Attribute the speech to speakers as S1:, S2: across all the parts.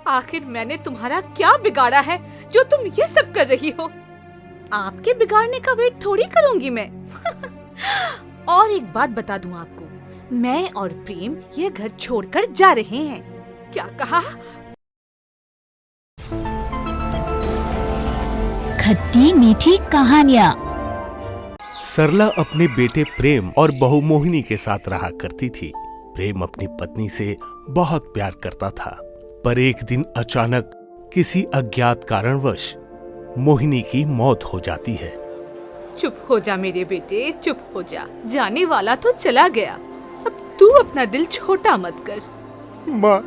S1: आखिर मैंने तुम्हारा क्या बिगाड़ा है जो तुम ये सब कर रही हो? आपके बिगाड़ने का वेट थोड़ी करूंगी मैं। और एक बात बता दूं आपको, मैं और प्रेम ये घर छोड़कर जा रहे हैं। क्या कहा?
S2: खट्टी मीठी कहानियाँ।
S3: सरला अपने बेटे प्रेम और बहू मोहिनी के साथ रहा करती थी। प्रेम अपनी पत्नी से बहुत प्यार करता था, पर एक दिन अचानक किसी अज्ञात कारणवश मोहिनी की मौत हो जाती है।
S1: चुप हो जा मेरे बेटे, चुप हो जा। जाने वाला तो चला गया, अब तू अपना दिल छोटा मत कर।
S3: माँ,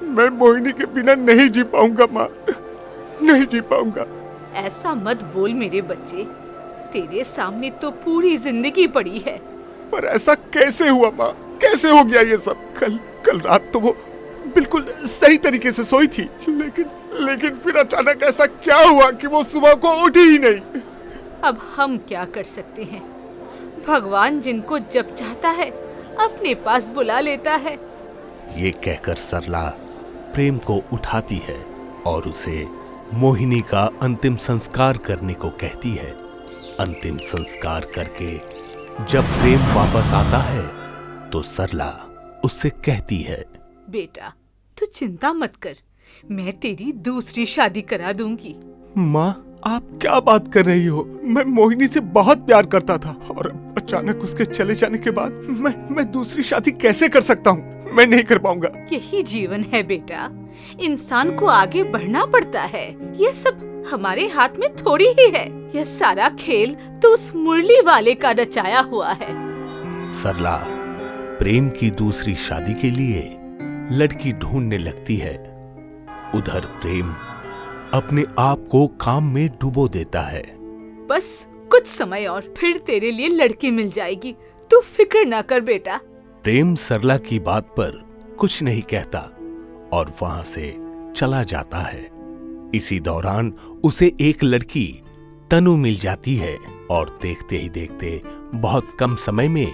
S3: मैं मोहिनी के बिना नहीं जी पाऊंगा माँ, नहीं जी पाऊंगा।
S1: ऐसा मत बोल मेरे बच्चे, तेरे सामने तो पूरी जिंदगी पड़ी है।
S3: पर ऐसा कैसे हुआ माँ, कैसे हो गया ये सब? कल रात तो वो बिल्कुल सही तरीके से सोई थी, लेकिन फिर अचानक ऐसा क्या हुआ कि वो सुबह को उठी ही नहीं?
S1: अब हम क्या कर सकते हैं? भगवान जिनको जब चाहता है अपने पास बुला लेता है।
S3: ये कहकर सरला प्रेम को उठाती है और उसे मोहिनी का अंतिम संस्कार करने को कहती है। अंतिम संस्कार करके जब प्रेम वापस आता है तो सरला उससे कहती है,
S1: बेटा तू चिंता मत कर, मैं तेरी दूसरी शादी करा दूंगी।
S3: माँ, आप क्या बात कर रही हो? मैं मोहिनी से बहुत प्यार करता था और अचानक उसके चले जाने के बाद मैं दूसरी शादी कैसे कर सकता हूँ? मैं नहीं कर पाऊंगा।
S1: यही जीवन है बेटा, इंसान को आगे बढ़ना पड़ता है। ये सब हमारे हाथ में थोड़ी ही है। यह सारा खेल तो उस मुरली वाले का रचाया हुआ है।
S3: सरला प्रेम की दूसरी शादी के लिए लड़की ढूंढने लगती है। उधर प्रेम अपने आप को काम में डुबो देता है।
S1: बस कुछ समय और फिर तेरे लिए लड़की मिल जाएगी, तू फिक्र ना कर बेटा।
S3: प्रेम सरला की बात पर कुछ नहीं कहता और वहां से चला जाता है। इसी दौरान उसे एक लड़की तनु मिल जाती है और देखते ही देखते बहुत कम समय में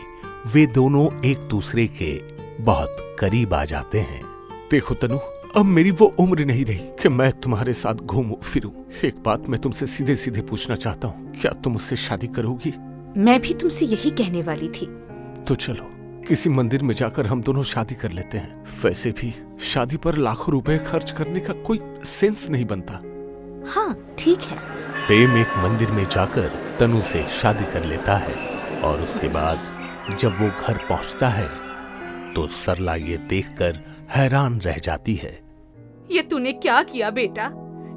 S3: वे दोनों एक दूसरे के बहुत करीब आ जाते हैं। देखो तनु, अब मेरी वो उम्र नहीं रही कि मैं तुम्हारे साथ घूमूं फिरूं। एक बात मैं तुमसे सीधे सीधे पूछना चाहता हूँ, क्या तुम मुझसे शादी करोगी?
S1: मैं भी तुमसे यही कहने वाली थी।
S3: तो चलो किसी मंदिर में जाकर हम दोनों शादी कर लेते हैं। वैसे भी शादी पर लाखों रुपए खर्च करने का कोई सेंस नहीं बनता।
S1: हाँ ठीक है।
S3: प्रेम एक मंदिर में जाकर तनु से शादी कर लेता है और उसके बाद जब वो घर पहुंचता है तो सरला ये देखकर हैरान रह जाती है।
S1: ये तूने क्या किया बेटा?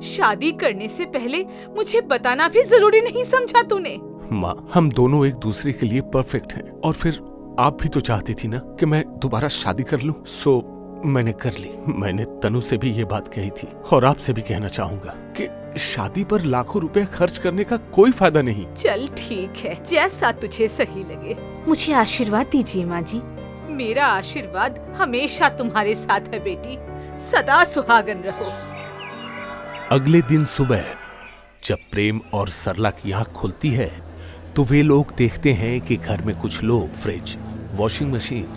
S1: शादी करने से पहले मुझे बताना भी जरूरी नहीं समझा तूने?
S3: माँ, हम दोनों एक दूसरे के लिए परफेक्ट हैं और फिर आप भी तो चाहती थी ना कि मैं दोबारा शादी कर लूं, सो मैंने कर ली। मैंने तनु से भी ये बात कही थी और आपसे भी कहना चाहूंगा कि शादी पर लाखों रुपए खर्च करने का कोई फायदा नहीं।
S1: चल ठीक है, जैसा तुझे सही लगे। मुझे आशीर्वाद दीजिए माँ जी। मेरा आशीर्वाद हमेशा तुम्हारे साथ है बेटी, सदा सुहागन रहो।
S3: अगले दिन सुबह जब प्रेम और सरला की आंख खुलती है तो वे लोग देखते हैं कि घर में कुछ लोग fridge, washing machine,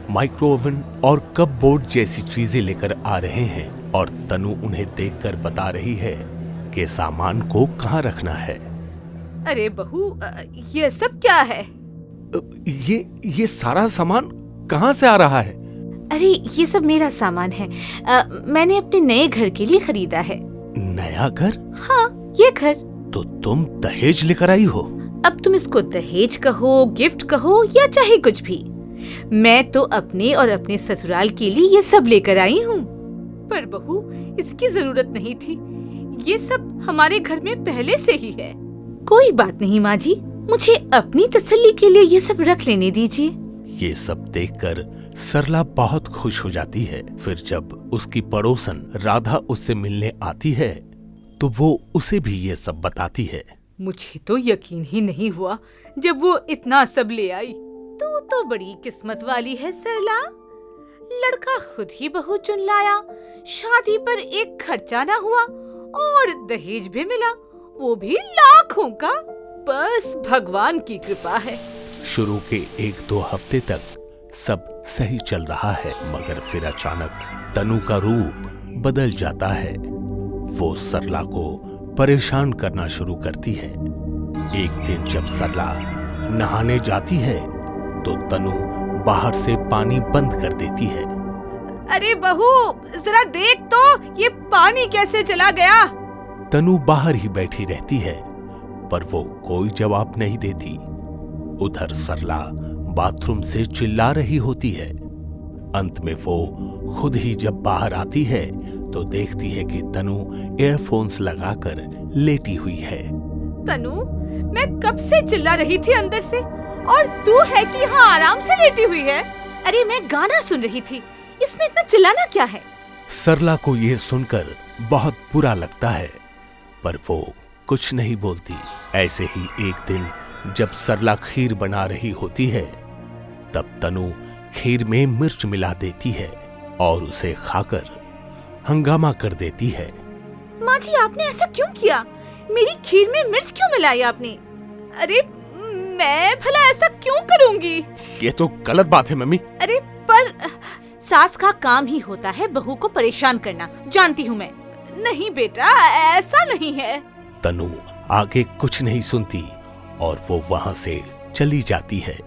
S3: micro oven और कप बोर्ड जैसी चीजें लेकर आ रहे हैं और तनु उन्हें देखकर बता रही है कि सामान को कहाँ रखना है।
S1: अरे बहू, ये सब क्या है?
S3: ये सारा सामान कहाँ से आ रहा है?
S1: अरे ये सब मेरा सामान है, मैंने अपने नए घर के लिए खरीदा है।
S3: नया घर?
S1: हाँ, ये घर।
S3: तो तुम दहेज लेकर आई हो?
S1: अब तुम इसको दहेज कहो, गिफ्ट कहो या चाहे कुछ भी, मैं तो अपने और अपने ससुराल के लिए ये सब लेकर आई हूँ। पर बहू, इसकी जरूरत नहीं थी, ये सब हमारे घर में पहले से ही है। कोई बात नहीं माँ जी, मुझे अपनी तसल्ली के लिए ये सब रख लेने दीजिए।
S3: ये सब देखकर सरला बहुत खुश हो जाती है। फिर जब उसकी पड़ोसन राधा उससे मिलने आती है तो वो उसे भी ये सब बताती है।
S1: मुझे तो यकीन ही नहीं हुआ जब वो इतना सब ले आई। तू तो बड़ी किस्मत वाली है सरला, लड़का खुद ही बहू चुन लाया, शादी पर एक खर्चा ना हुआ और दहेज भी मिला, वो भी लाखों का। बस भगवान की कृपा है।
S3: शुरू के 1-2 हफ्ते तक सब सही चल रहा है, मगर फिर अचानक तनु का रूप बदल जाता है। वो सरला को परेशान करना शुरू करती है। एक दिन जब सरला नहाने जाती है तो तनु बाहर से पानी बंद कर देती है।
S1: अरे बहू, जरा देख तो ये पानी कैसे चला गया।
S3: तनु बाहर ही बैठी रहती है पर वो कोई जवाब नहीं देती। उधर सरला बाथरूम से चिल्ला रही होती है। अंत में वो खुद ही जब बाहर आती है तो देखती है कि तनु एयरफोन्स लगाकर लेटी हुई है।
S1: तनु, मैं कब से चिल्ला रही थी अंदर से, और तू है कि यहाँ आराम से लेटी हुई है। अरे मैं गाना सुन रही थी, इसमें इतना चिल्लाना क्या है।
S3: सरला को ये सुनकर बहुत बुरा लगता है पर वो कुछ नहीं बोलती। ऐसे ही एक दिन जब सरला खीर बना रही होती है तब तनु खीर में मिर्च मिला देती है और उसे खाकर हंगामा कर देती है।
S1: माँ जी, आपने ऐसा क्यों किया? मेरी खीर में मिर्च क्यों मिलाई आपने? अरे मैं भला ऐसा क्यों करूंगी?
S3: ये तो गलत बात है मम्मी।
S1: अरे पर सास का काम ही होता है बहू को परेशान करना, जानती हूँ मैं। नहीं बेटा, ऐसा नहीं है।
S3: तनु आगे कुछ नहीं सुनती और वो वहां से चली जाती है।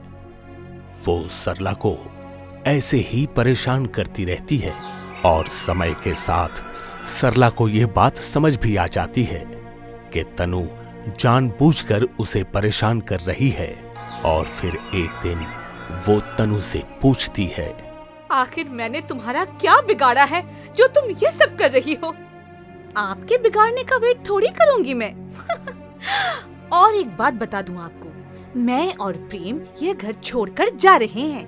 S3: वो सरला को ऐसे ही परेशान करती रहती है और समय के साथ सरला को ये बात समझ भी आ जाती है कि तनु जानबूझकर उसे परेशान कर रही है। और फिर एक दिन वो तनु से पूछती है,
S1: आखिर मैंने तुम्हारा क्या बिगाड़ा है जो तुम ये सब कर रही हो? आपके बिगाड़ने का वेट थोड़ी करूंगी मैं। और एक बात बता दूं आपको, मैं और प्रेम ये घर छोड़कर जा रहे हैं।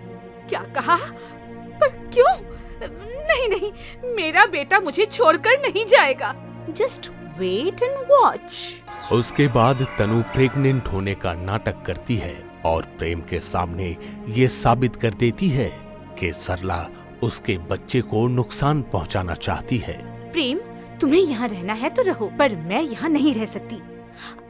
S1: क्या कहा? पर क्यों? नहीं नहीं, मेरा बेटा मुझे छोड़कर नहीं जाएगा। Just wait and watch.
S3: उसके बाद तनु प्रेग्नेंट होने का नाटक करती है और प्रेम के सामने ये साबित कर देती है कि सरला उसके बच्चे को नुकसान पहुंचाना चाहती है।
S1: प्रेम, तुम्हें यहाँ रहना है तो रहो, पर मैं यहाँ नहीं रह सकती।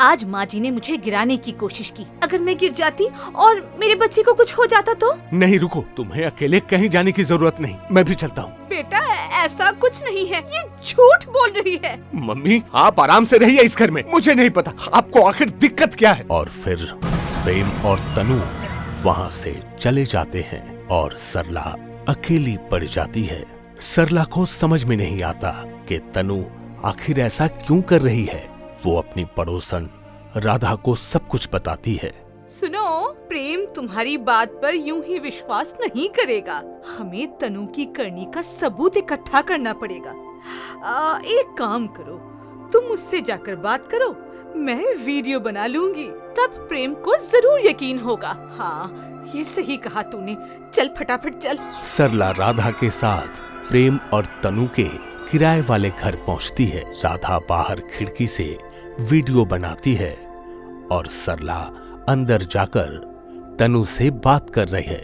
S1: आज माँ जी ने मुझे गिराने की कोशिश की। अगर मैं गिर जाती और मेरे बच्चे को कुछ हो जाता तो?
S3: नहीं रुको, तुम्हें अकेले कहीं जाने की जरूरत नहीं, मैं भी चलता हूँ।
S1: बेटा, ऐसा कुछ नहीं है, ये झूठ बोल रही है।
S3: मम्मी, आप आराम से रहिए इस घर में, मुझे नहीं पता आपको आखिर दिक्कत क्या है। और फिर प्रेम और तनु वहाँ से चले जाते हैं और सरला अकेली पड़ जाती है। सरला को समझ में नहीं आता कि तनु आखिर ऐसा क्यों कर रही है। वो अपनी पड़ोसन राधा को सब कुछ बताती है।
S1: सुनो, प्रेम तुम्हारी बात पर यूं ही विश्वास नहीं करेगा। हमें तनु की करनी का सबूत इकट्ठा करना पड़ेगा। एक काम करो, तुम मुझसे जाकर बात करो, मैं वीडियो बना लूंगी, तब प्रेम को जरूर यकीन होगा। हाँ, ये सही कहा तूने। चल फटाफट चल।
S3: सरला राधा के साथ प्रेम और तनु के किराए वाले घर पहुंचती है। राधा बाहर खिड़की से वीडियो बनाती है और सरला अंदर जाकर तनु से बात कर रही है।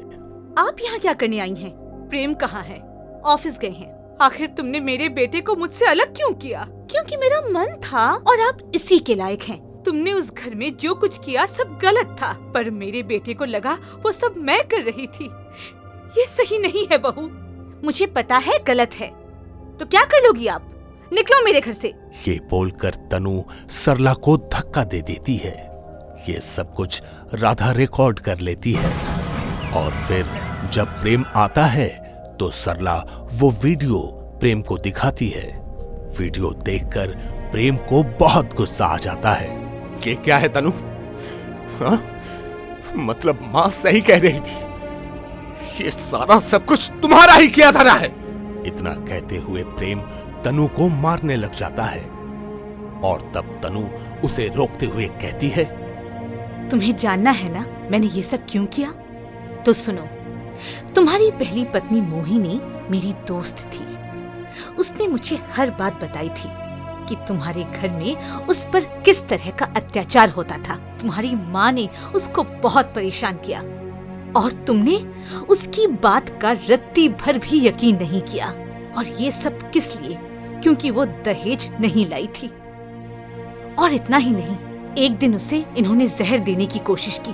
S1: आप यहाँ क्या करने आई हैं? प्रेम कहाँ है? ऑफिस गए हैं। आखिर तुमने मेरे बेटे को मुझसे अलग क्यों किया? क्योंकि मेरा मन था और आप इसी के लायक हैं। तुमने उस घर में जो कुछ किया सब गलत था, पर मेरे बेटे को लगा वो सब मैं कर रही थी। ये सही नहीं है बहू। मुझे पता है गलत है, तो क्या कर लोगी आप? निकलो मेरे घर से।
S3: ये बोलकर तनु सरला को धक्का दे देती है। ये सब कुछ राधा रिकॉर्ड कर लेती है और फिर जब प्रेम आता है तो सरला वो वीडियो प्रेम को दिखाती है। वीडियो देखकर प्रेम को बहुत गुस्सा आ जाता है। ये क्या है तनु? हाँ? मतलब माँ सही कह रही थी, ये सारा सब कुछ तुम्हारा ही किया धरा है। इतना कहते हुए प्रेम तनु को मारने लग जाता है और तब तनु उसे रोकते हुए कहती है,
S1: तुम्हें जानना है ना मैंने ये सब क्यों किया? तो सुनो, तुम्हारी पहली पत्नी मोहिनी मेरी दोस्त थी। उसने मुझे हर बात बताई थी कि तुम्हारे घर में उस पर किस तरह का अत्याचार होता था। तुम्हारी माँ ने उसको बहुत परेशान किया और तुमने उसकी बात का रत्ती भर भी यकीन नहीं किया। और ये सब किस लिए? क्योंकि वो दहेज नहीं लाई थी। और इतना ही नहीं, एक दिन उसे इन्होंने जहर देने की कोशिश की,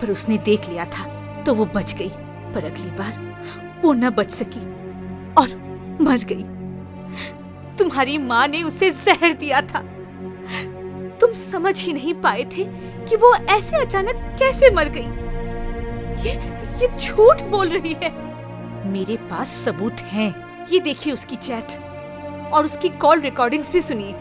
S1: पर उसने देख लिया था तो वो बच गई। पर अगली बार वो न बच सकी और मर गई। तुम्हारी माँ ने उसे जहर दिया था। तुम समझ ही नहीं पाए थे कि वो ऐसे अचानक कैसे मर गई। ये झूठ बोल रही है। मेरे पास सबूत हैं। ये देखिए उसकी चैट और उसकी कॉल रिकॉर्डिंग्स भी सुनिए।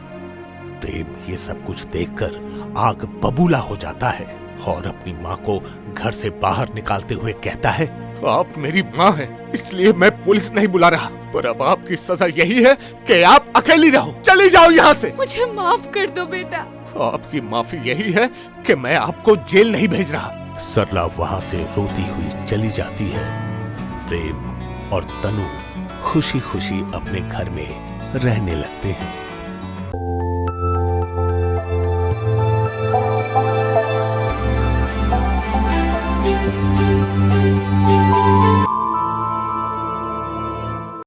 S3: प्रेम ये सब कुछ देखकर आग बबूला हो जाता है और अपनी माँ को घर से बाहर निकालते हुए कहता है, आप मेरी माँ हैं, इसलिए मैं पुलिस नहीं बुला रहा, पर अब आपकी सजा यही है कि आप अकेली रहो, चली जाओ यहाँ से।
S1: मुझे माफ कर दो बेटा।
S3: आपकी माफी यही है कि मैं आपको जेल नहीं भेज रहा। सरला वहाँ से रोती हुई चली जाती है। प्रेम और तनु खुशी खुशी अपने घर में रहने लगते हैं।